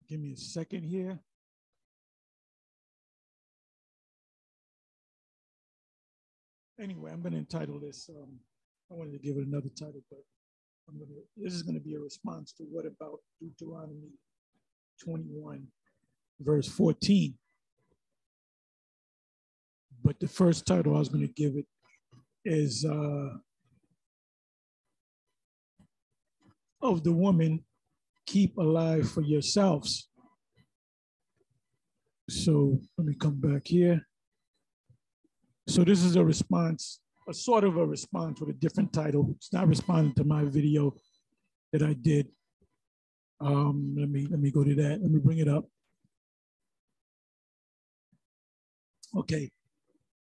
Give me a second here. Anyway, I'm going to entitle this. I wanted to give it another title, but this is going to be a response to what about Deuteronomy 21, verse 14. But the first title I was going to give it is of the woman, keep alive for yourselves. So let me come back here. So this is a response, a sort of a response with a different title. It's not responding to my video that I did. Let me go to that. Let me bring it up. Okay.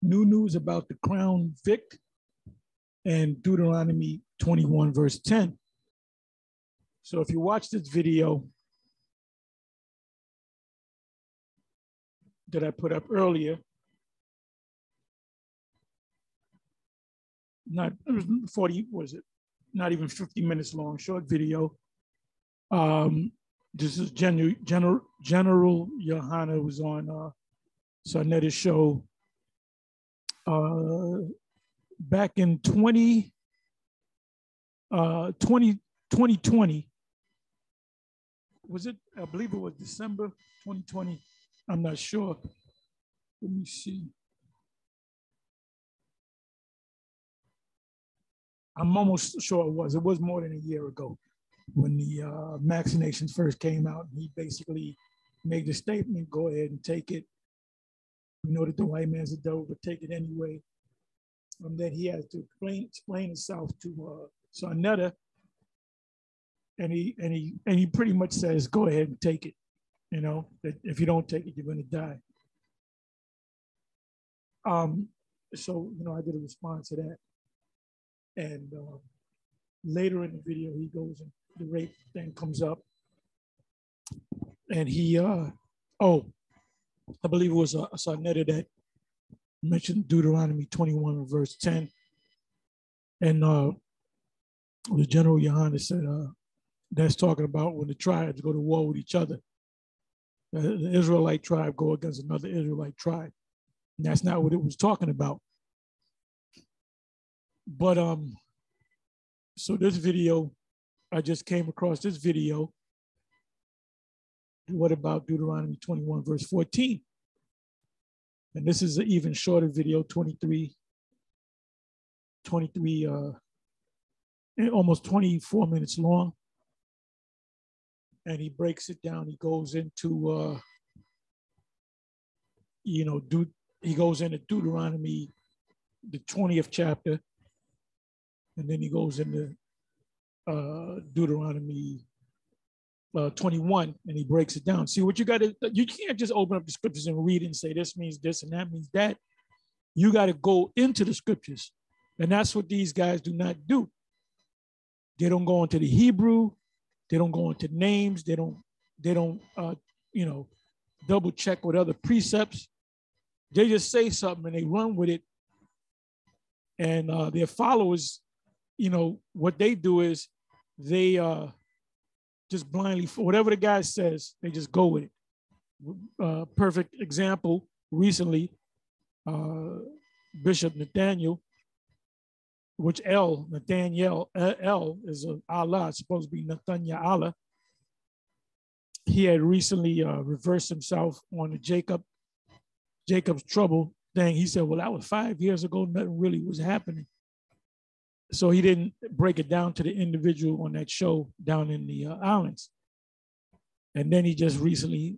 New news about the Crown Vic and Deuteronomy 21, verse 10. So if you watch this video that I put up earlier, not it was 40, was it? Not even 50 minutes long, short video. This is General Johanna was on Sarnetta's show back in 2020. Was it? I believe it was December 2020. I'm not sure. Let me see. I'm almost sure it was. It was more than a year ago when the vaccinations first came out. He basically made the statement, go ahead and take it. We know that the white man's a devil, but take it anyway. Then he has to explain himself to Sarnetta. And he pretty much says, go ahead and take it. You know, that if you don't take it, you're going to die. So, you know, I did a response to that. And later in the video, he goes and the rape thing comes up. And he, I believe it was Sarnetta that mentioned Deuteronomy 21, verse 10. And the General Johanna said, that's talking about when the tribes go to war with each other. The Israelite tribe go against another Israelite tribe. And that's not what it was talking about. But so this video, I just came across this video. What about Deuteronomy 21, verse 14? And this is an even shorter video, 23, almost 24 minutes long. And he breaks it down. He goes into, he goes into Deuteronomy, the 20th chapter. And then he goes into Deuteronomy 21, and he breaks it down. See, what you got to, you can't just open up the scriptures and read and say this means this and that means that. You got to go into the scriptures. And that's what these guys do not do. They don't go into the Hebrew. They don't go into names. They don't double check with other precepts. They just say something and they run with it. And their followers, what they do is they just blindly, whatever the guy says, they just go with it. Perfect example, recently, Bishop Nathaniel, which Nathaniel is Allah, it's supposed to be Nathaniel Allah. He had recently reversed himself on the Jacob's trouble thing. He said, well, that was 5 years ago, nothing really was happening. So he didn't break it down to the individual on that show down in the islands. And then he just recently,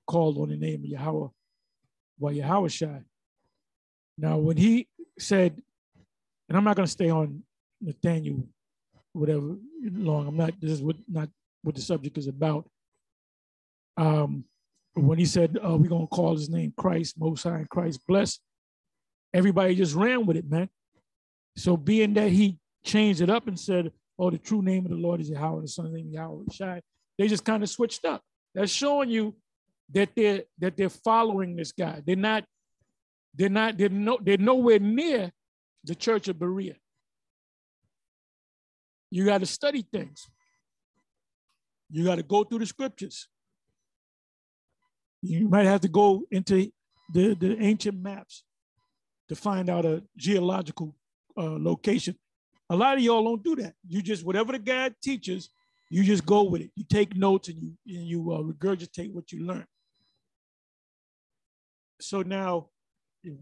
called on the name of Yahweh, Yahushai. Now, when he said, and I'm not going to stay on Nathaniel, whatever, long. This is not what the subject is about. When he said, we're going to call his name Christ, Most High and Christ Blessed, everybody just ran with it, man. So being that he changed it up and said, the true name of the Lord is Yahweh, the Son's name is Yahushai, they just kind of switched up. That's showing you that they're following this guy. They're nowhere near the Church of Berea. You got to study things. You got to go through the scriptures. You might have to go into the ancient maps to find out a geological location. A lot of y'all don't do that. You just, whatever the guy teaches, you just go with it. You take notes and you regurgitate what you learn. So now,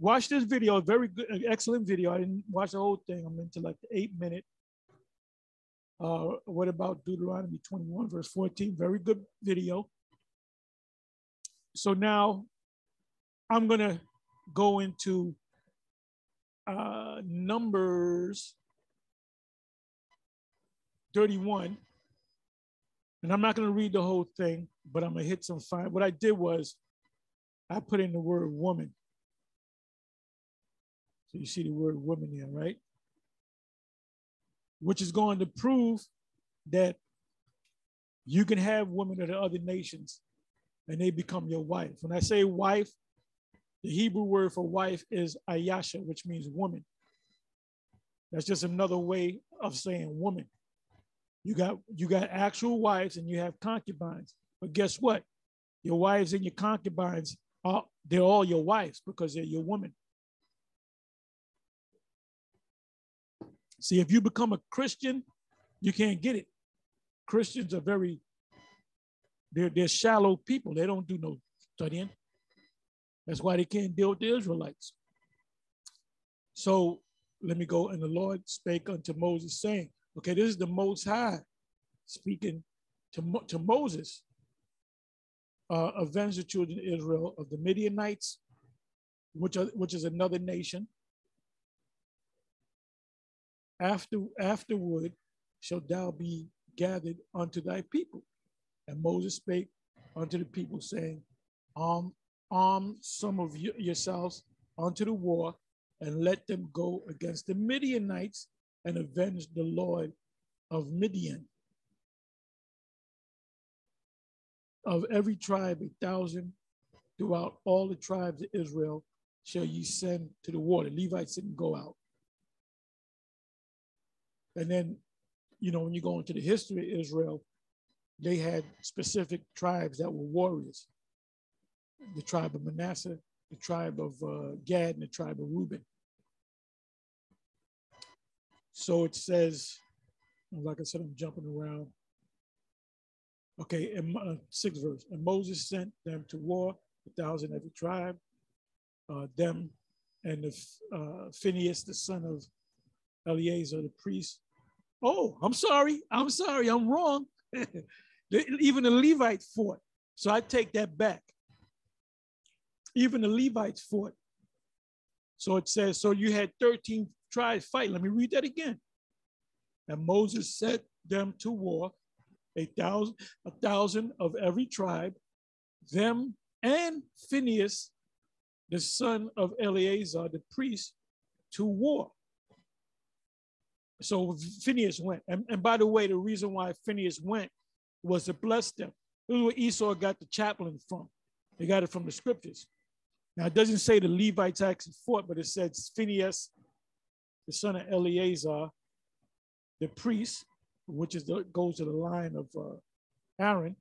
watch this video, very good, excellent video. I didn't watch the whole thing. I'm into like the 8-minute. What about Deuteronomy 21, verse 14? Very good video. So now I'm going to go into Numbers 31. And I'm not going to read the whole thing, but I'm going to hit some fine. What I did was I put in the word woman. So you see the word woman here, right? Which is going to prove that you can have women of the other nations and they become your wife. When I say wife, the Hebrew word for wife is ayasha, which means woman. That's just another way of saying woman. You got actual wives and you have concubines. But guess what? Your wives and your concubines, they're all your wives because they're your woman. See, if you become a Christian, you can't get it. Christians are they're shallow people. They don't do no studying. That's why they can't deal with the Israelites. So let me go. And the Lord spake unto Moses, saying, okay, this is the Most High speaking to Moses. Avenge the children of Israel of the Midianites, which is another nation. Afterward shalt thou be gathered unto thy people. And Moses spake unto the people, saying, arm some of yourselves unto the war, and let them go against the Midianites and avenge the Lord of Midian. Of every tribe 1,000 throughout all the tribes of Israel shall ye send to the war. The Levites didn't go out. And then, when you go into the history of Israel, they had specific tribes that were warriors. The tribe of Manasseh, the tribe of Gad, and the tribe of Reuben. So it says, like I said, I'm jumping around. Okay, in 6th verse, and Moses sent them to war, 1,000 every tribe, them and the Phinehas, the son of Eleazar, the priest. Oh, I'm sorry, I'm wrong. Even the Levites fought. So I take that back. Even the Levites fought. So it says, so you had 13 tribes fight. Let me read that again. And Moses set them to war, 1,000 of every tribe, them and Phinehas, the son of Eleazar, the priest, to war. So Phinehas went. And by the way, the reason why Phinehas went was to bless them. This is where Esau got the chaplain from. They got it from the scriptures. Now, it doesn't say the Levites actually fought, but it says Phinehas, the son of Eleazar, the priest, which goes to the line of Aaron,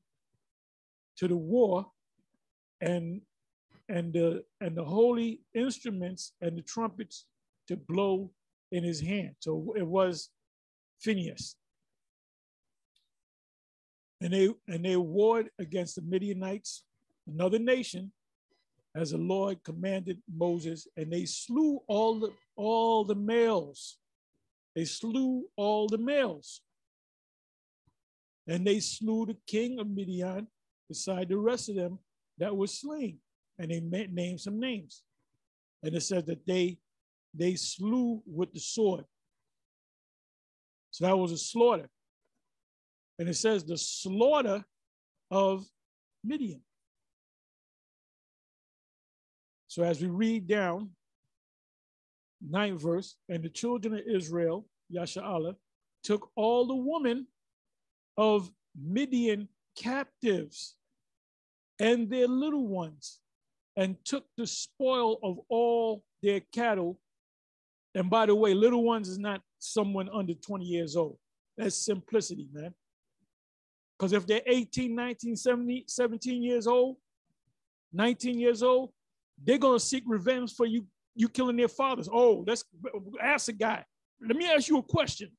to the war, and the holy instruments and the trumpets to blow in his hand. So it was Phinehas. And they warred against the Midianites, another nation, as the Lord commanded Moses, and they slew all the males. They slew all the males. And they slew the king of Midian beside the rest of them that were slain. And they named some names. And it says that they slew with the sword. So that was a slaughter. And it says the slaughter of Midian. So as we read down, 9th verse, and the children of Israel, Yasha'Allah, took all the women of Midian captives and their little ones, and took the spoil of all their cattle. And by the way, little ones is not someone under 20 years old. That's simplicity, man. Because if they're 18, 19, 17 years old, 19 years old, they're going to seek revenge for you killing their fathers. Oh, let's ask a guy. Let me ask you a question.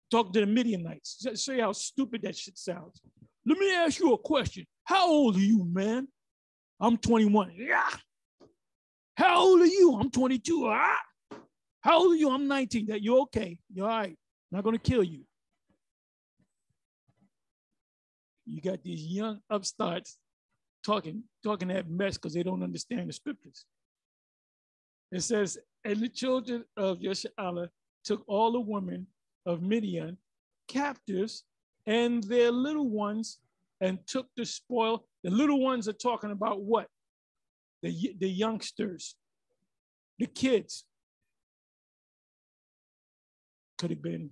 Talk to the Midianites. Just say how stupid that shit sounds. Let me ask you a question. How old are you, man? I'm 21. Yeah. How old are you? I'm 22. Ah. How old are you? I'm 19. That you're okay. You're all right. Not going to kill you. You got these young upstarts talking that mess because they don't understand the scriptures. It says, and the children of Yashar'ala took all the women of Midian captives and their little ones and took the spoil. The little ones are talking about what? The youngsters, the kids. Could have been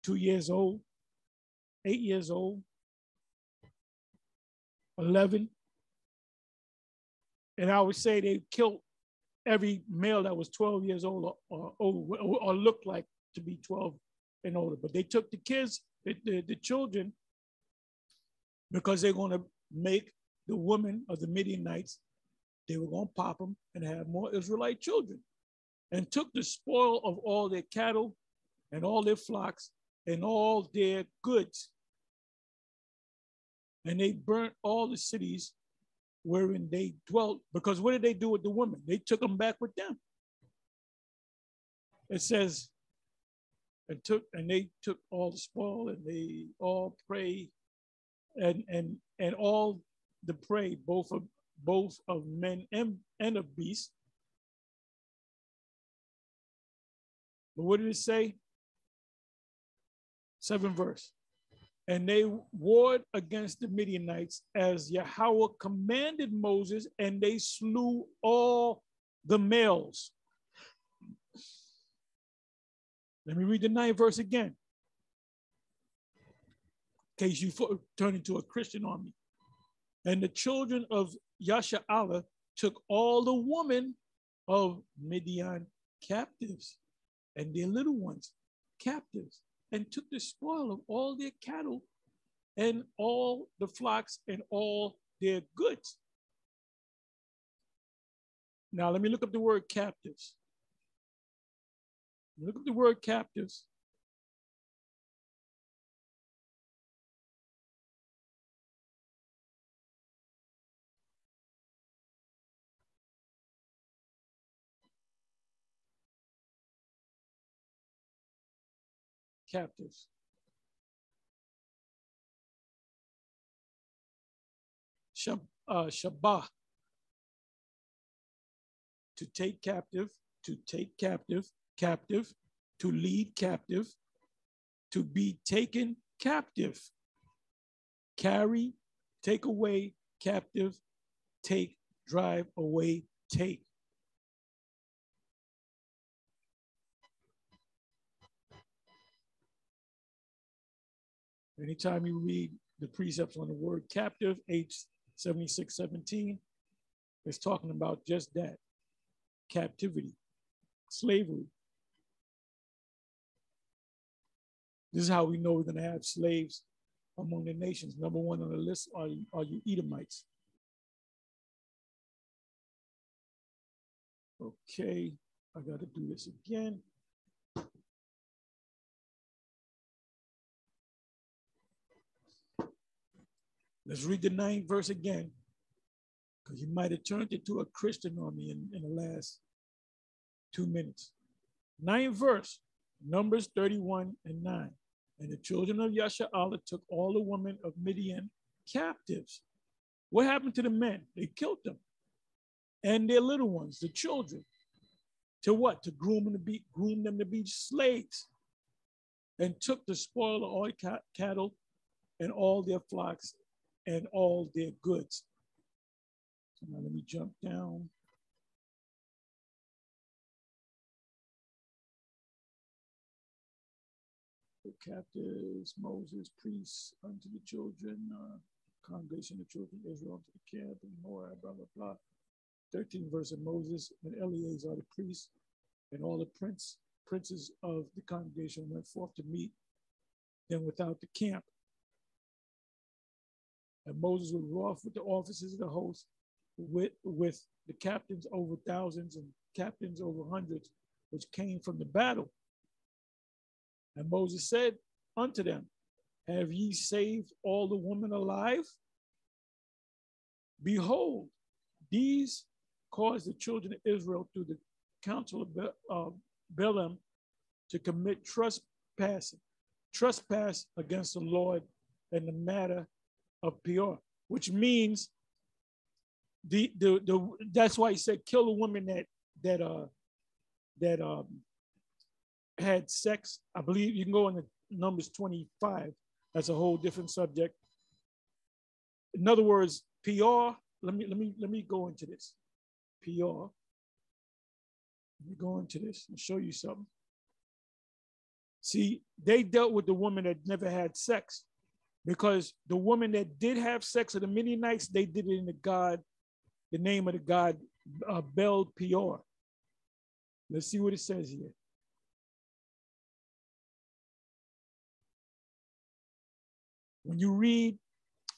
2 years old, 8 years old, 11. And I would say they killed every male that was 12 years old or looked like to be 12 and older. But they took the kids, the children, because they're going to make the women of the Midianites, they were going to pop them and have more Israelite children, and took the spoil of all their cattle and all their flocks and all their goods. And they burnt all the cities wherein they dwelt, because what did they do with the women? They took them back with them. It says, and they took all the spoil, and they all prey, and all the prey, both of men and of beasts. But what did it say? 7th verse. And they warred against the Midianites as Yahweh commanded Moses, and they slew all the males. Let me read the 9th verse again, in case you turn into a Christian army. And the children of Yashar'ala took all the women of Midian captives, and their little ones captives, and took the spoil of all their cattle and all the flocks and all their goods. Now, let me look up the word captives. Look up the word captives. Captives. Shabah, to take captive, captive, to lead captive, to be taken captive, carry, take away, captive, take, drive away, take. Anytime you read the precepts on the word captive, H7617, it's talking about just that, captivity, slavery. This is how we know we're going to have slaves among the nations. Number one on the list are you Edomites. Okay, I got to do this again. Let's read the 9th verse again, because you might have turned into a Christian on me in the last 2 minutes. 9th verse, Numbers 31 and 9. And the children of Yashar'ala took all the women of Midian captives. What happened to the men? They killed them. And their little ones, the children. To what? To groom them to be slaves. And took the spoil of all cattle and all their flocks and all their goods. So now let me jump down. The captives, Moses, priests unto the children, congregation of children of Israel to the camp, and Moab, blah, blah, blah. 13th verse of Moses and Eleazar the priest, and all the princes of the congregation went forth to meet them without the camp. And Moses was wroth with the officers of the host, with the captains over thousands and captains over hundreds, which came from the battle. And Moses said unto them, have ye saved all the women alive? Behold, these caused the children of Israel through the counsel of Balaam to commit trespass against the Lord in the matter of Peor, which means that's why he said kill a woman that had sex. I believe you can go into Numbers 25. That's a whole different subject. In other words, Peor. Let me go into this. Peor. Let me go into this and show you something. See, they dealt with the woman that never had sex, because the woman that did have sex with the Midianites, they did it in the name of the god Baal Peor. Let's see what it says here. When you read,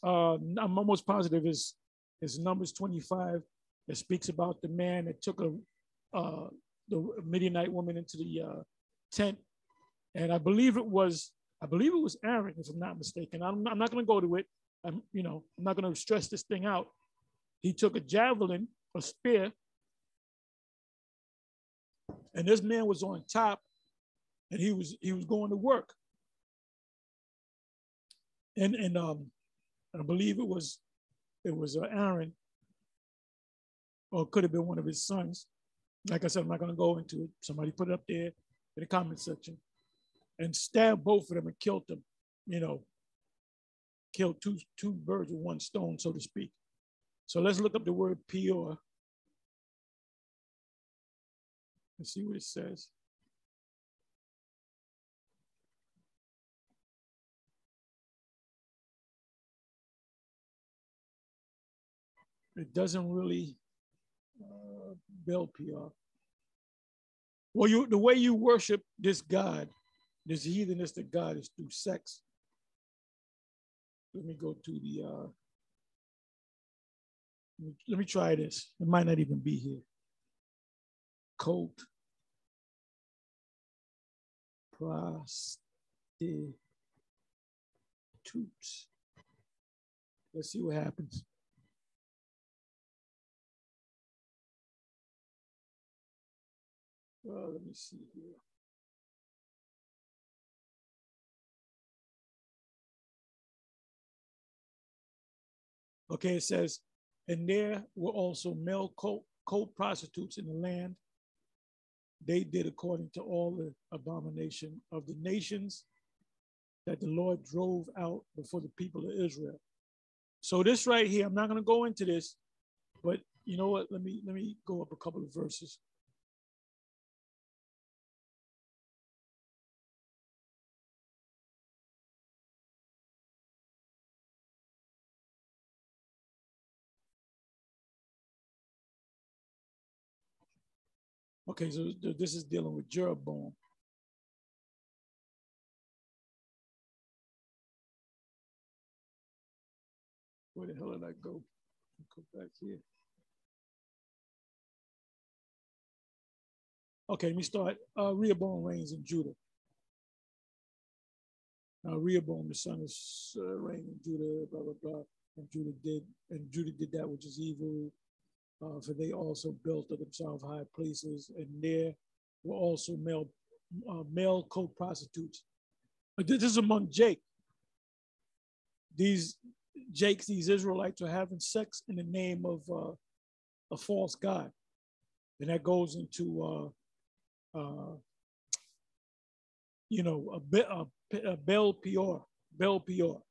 I'm almost positive it's Numbers 25 that speaks about the man that took the Midianite woman into the tent, and I believe it was Aaron, if I'm not mistaken. I'm not going to go to it. I'm not going to stress this thing out. He took a javelin, a spear, and this man was on top, and he was going to work. And I believe it was Aaron, or it could have been one of his sons. Like I said, I'm not going to go into it. Somebody put it up there in the comment section, and stabbed both of them and killed them. Killed two birds with one stone, so to speak. So let's look up the word Peor. Let's see what it says. It doesn't really Baal Peor. Well, the way you worship this God, this heathenistic God, is through sex. Let me go to the. Let me try this. It might not even be here. Coat prostitutes. Let's see what happens. Let me see here. Okay, it says, and there were also male coat prostitutes in the land. They did according to all the abomination of the nations that the Lord drove out before the people of Israel. So this right here, I'm not going to go into this, but you know what? Let me go up a couple of verses. Okay, so this is dealing with Jeroboam. Where the hell did I go? Go back here. Okay, let me start. Rehoboam reigns in Judah. Rehoboam, the son of reigned in Judah, blah blah blah. And Judah did that which is evil. For they also built of themselves high places, and there were also male co-prostitutes. But this is among Jake. These Israelites are having sex in the name of a false god, and that goes into a Baal Peor. Baal Peor.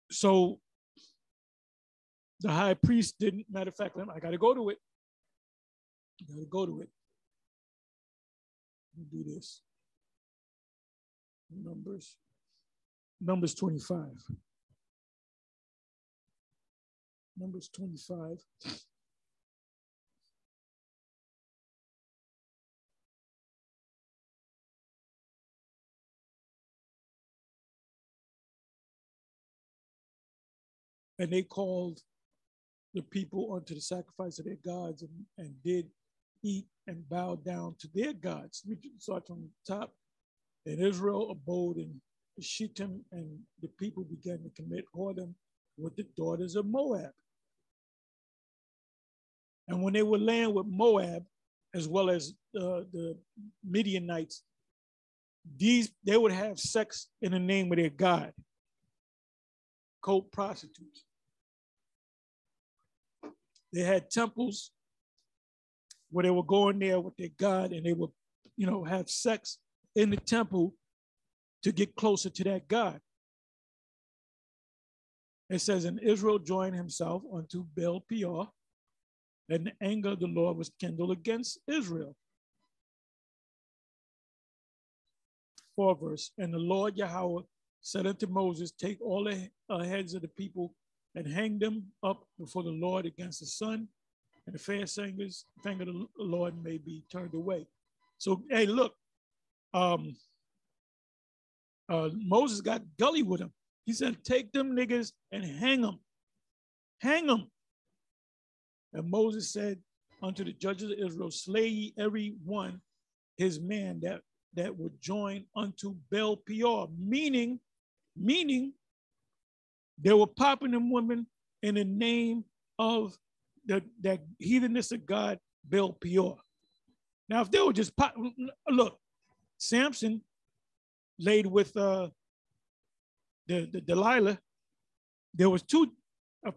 So the high priest didn't. Matter of fact, I got to go to it. I got to go to it. Let me do this. Numbers 25. Numbers 25. and they called the people unto the sacrifice of their gods and did eat and bow down to their gods. We start from the top. And Israel abode in Shittim, and the people began to commit whoredom with the daughters of Moab. And when they were laying with Moab, as well as the Midianites, they would have sex in the name of their God, cult prostitutes. They had temples where they were going there with their God, and they would, have sex in the temple to get closer to that God. It says, and Israel joined himself unto Baal Peor, and the anger of the Lord was kindled against Israel. 4th verse, and the Lord Yahweh said unto Moses, take all the heads of the people and hang them up before the Lord against the sun, and the fair fingers of the Lord may be turned away. So, hey, look, Moses got gully with him. He said, take them niggas and hang them. Hang them. And Moses said unto the judges of Israel, slay ye every one his man that would join unto Baal Peor, meaning they were popping them women in the name of that heathenness of God, Baal Peor. Now, if they were just look, Samson laid with the Delilah. There was 2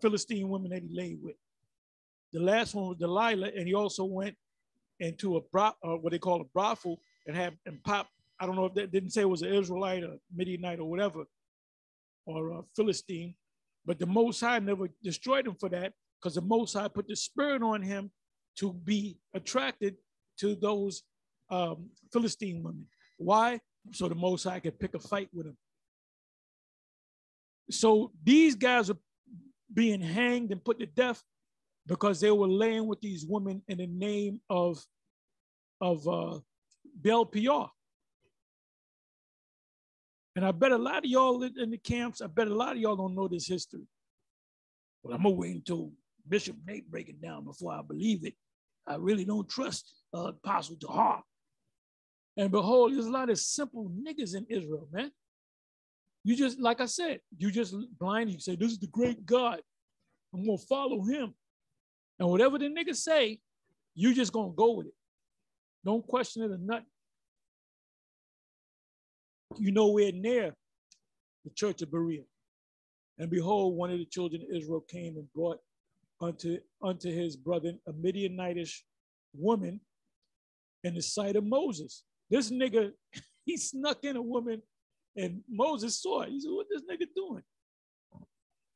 Philistine women that he laid with. The last one was Delilah, and he also went into what they call a brothel and popped. I don't know if that didn't say it was an Israelite or Midianite or whatever, or a Philistine, but the Most High never destroyed him for that, because the Most High put the spirit on him to be attracted to those Philistine women. Why? So the Most High could pick a fight with him. So these guys are being hanged and put to death because they were laying with these women in the name of Baal Peor. And I bet a lot of y'all in the camps, I bet a lot of y'all don't know this history. Well, I'm gonna wait until Bishop Nate break it down before I believe it. I really don't trust Apostle Tahar. And behold, there's a lot of simple niggas in Israel, man. You just, like I said, you just blind. You say, this is the great God. I'm gonna follow him. And whatever the niggas say, you just gonna go with it. Don't question it or nothing. You nowhere near the church of Berea. And behold, one of the children of Israel came and brought unto his brother a Midianitish woman in the sight of Moses. This nigga, he snuck in a woman, and Moses saw it. He said, what this nigga doing?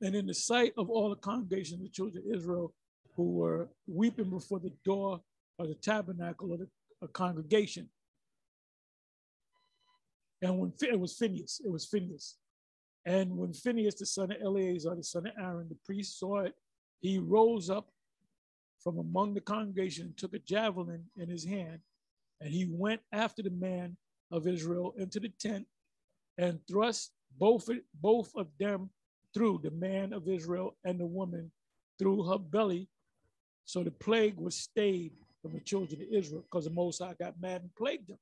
And in the sight of all the congregation of the children of Israel, who were weeping before the door of the tabernacle of the congregation. And when it was Phineas. And when Phineas, the son of Eleazar, the son of Aaron, the priest, saw it, he rose up from among the congregation and took a javelin in his hand, and he went after the man of Israel into the tent and thrust both of them through, the man of Israel and the woman through her belly. So the plague was stayed from the children of Israel, because the Most High got mad and plagued them.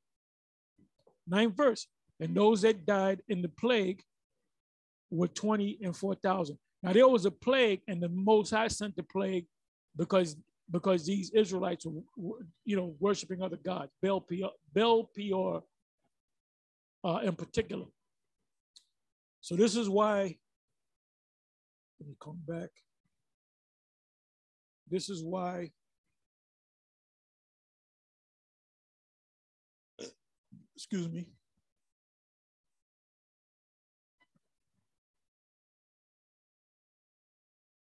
9th verse. And those that died in the plague were 20 and 4,000. Now there was a plague, and the Most High sent the plague because these Israelites were, worshiping other gods, Baal Peor in particular. So this is why, let me come back. This is why excuse me.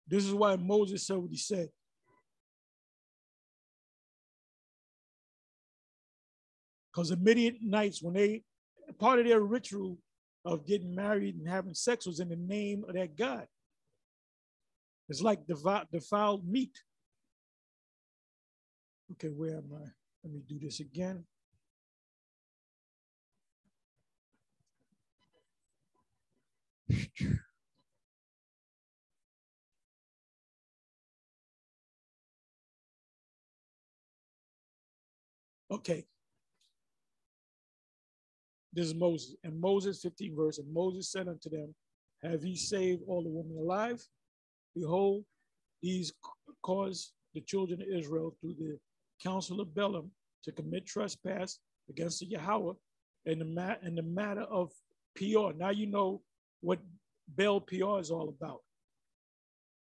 This is why Moses said what he said. Because the Midianites, part of their ritual of getting married and having sex was in the name of that God. It's like defiled meat. Okay, where am I? Let me do this again. Okay, this is Moses. And Moses, 15 verse, and Moses said unto them, have ye saved all the women alive? Behold, these caused the children of Israel through the counsel of Balaam to commit trespass against the Yahweh in the matter of Peor. Now you know what Baal Peor is all about.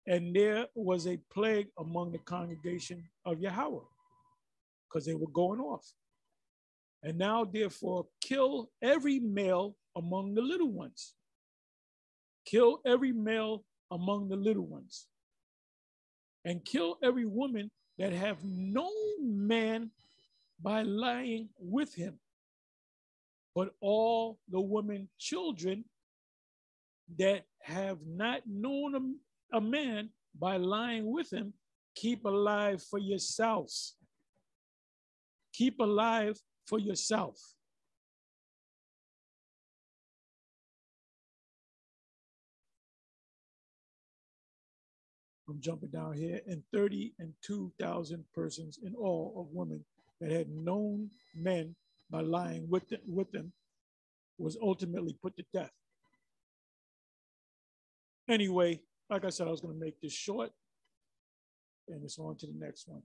And there was a plague among the congregation of Yahweh because they were going off. And now, therefore, kill every male among the little ones. Kill every male among the little ones. And kill every woman that have no man by lying with him. But all the women children that have not known a man by lying with him, keep alive for yourselves. Keep alive for yourself. I'm jumping down here, and 32,000 persons in all of women that had known men by lying with them was ultimately put to death. Anyway, like I said, I was going to make this short, and it's on to the next one.